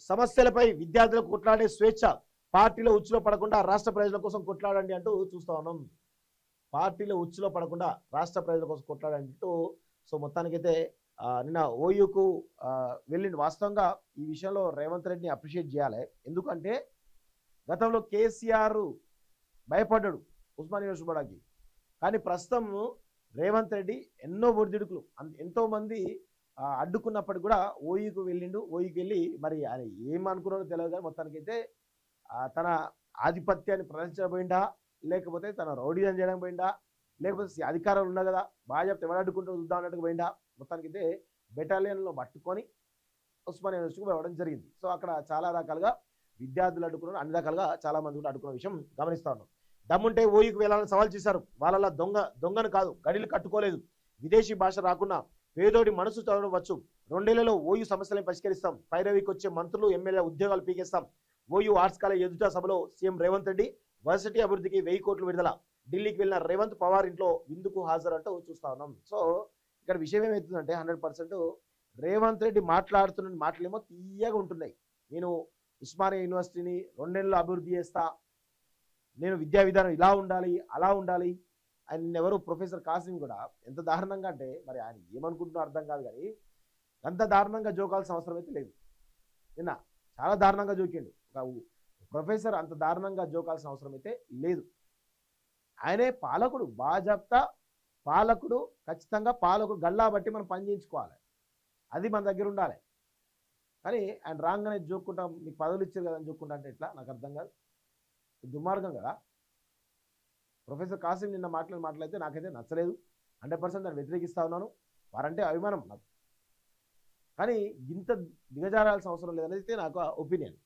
సమస్యలపై విద్యార్థులకు కొట్లాడే స్వేచ్ఛ, పార్టీలో ఉచ్చులో పడకుండా రాష్ట్ర ప్రజల కోసం కొట్లాడండి అంటూ చూస్తా ఉన్నాం. పార్టీలో ఉచ్చులో పడకుండా రాష్ట్ర ప్రజల కోసం కొట్లాడండి అంటూ సో మొత్తానికైతే నిన్న ఓయూకు వెళ్ళింది. వాస్తవంగా ఈ విషయంలో రేవంత్ రెడ్డిని అప్రిషియేట్ చేయాలి. ఎందుకంటే గతంలో కేసీఆర్ భయపడ్డాడు ఉస్మానియా యూనివర్సిటీకి, కానీ ప్రస్తుతం రేవంత్ రెడ్డి ఎన్నో ఒడిదుడుకులు ఎంతో మంది అడ్డుకున్నప్పటికి కూడా ఓయూకు వెళ్ళిండు. ఓయూకి వెళ్ళి మరి ఆయన ఏమనుకున్నాడో తెలియదు, కానీ మొత్తానికైతే తన ఆధిపత్యాన్ని ప్రదర్శించబోయిందా, లేకపోతే తన రౌడీజం చేయడం పోయిందా, లేకపోతే అధికారాలు ఉన్నా కదా భాజపా ఎవరు అడ్డుకుంటూ చూద్దాం అన్నట్టుగా పోయిందా, మొత్తానికైతే బెటాలియన్లో పట్టుకొని ఉస్మానియా యూనివర్సిటీకి వెళ్ళడం జరిగింది. సో అక్కడ చాలా రకాలుగా విద్యార్థులు అడ్డుకున్నారు, అన్ని రకాలుగా చాలా మంది కూడా అడ్డుకున్న విషయం గమనిస్తా ఉన్నాం. దమ్ముంటే ఓయూకు వెళ్ళాలని సవాల్ చేశారు. వాళ్ళ దొంగను కాదు, గడిలు కట్టుకోలేదు, విదేశీ భాష రాకున్నా పేదోడి మనసు చదవవచ్చు, 2 ఏళ్లలో ఓయూ సమస్యలను పరిష్కరిస్తాం, పైరవికి వచ్చే మంత్రులు ఎమ్మెల్యే ఉద్యోగాలు పీకేస్తాం, ఓయూ ఆర్ట్స్ కాలేజ్ ఎదుట సభలో సీఎం రేవంత్ రెడ్డి, వర్సిటీ అభివృద్ధికి 1000 కోట్లు విడుదల, ఢిల్లీకి వెళ్ళిన రేవంత్ పవార్ ఇంట్లో విందుకు హాజరు అంటూ చూస్తా ఉన్నాం. సో ఇక్కడ విషయం ఏమవుతుందంటే 100% రేవంత్ రెడ్డి మాట్లాడుతున్న మాటలేమో తీయగా ఉంటున్నాయి. నేను ఉస్మానియా యూనివర్సిటీని 2 నెలల్లో అభివృద్ధి చేస్తా, నేను విద్యా విధానం ఇలా ఉండాలి అలా ఉండాలి. ఆయన ఎవరు ప్రొఫెసర్ కాసిం కూడా ఎంత దారుణంగా అంటే మరి ఆయన ఏమనుకుంటున్నా అర్థం కాదు, కానీ అంత దారుణంగా జోకాల్సిన అవసరం అయితే లేదు. నిన్న చాలా దారుణంగా జోకిండు ఒక ప్రొఫెసర్, అంత దారుణంగా జోకాల్సిన అవసరం అయితే లేదు. ఆయనే పాలకుడు, భాజపా పాలకుడు, ఖచ్చితంగా పాలకుడు గల్లా బట్టి మనం పని చేయించుకోవాలి, అది మన దగ్గర ఉండాలి. కానీ ఆయన రాగానే జోక్కుంటా మీకు పదవులు ఇచ్చారు కదా అని జోక్కుంటా అంటే ఎట్లా, నాకు అర్థం కాదు. దుర్మార్గం కదా. ప్రొఫెసర్ కాసిం నిన్న మాట్లాడితే నాకైతే నచ్చలేదు, 100% దాన్ని వ్యతిరేకిస్తా ఉన్నాను. వారంటే అభిమానం నాకు, కానీ ఇంత దిగజారాల్సిన అవసరం లేదనేది నాకు ఒపీనియన్.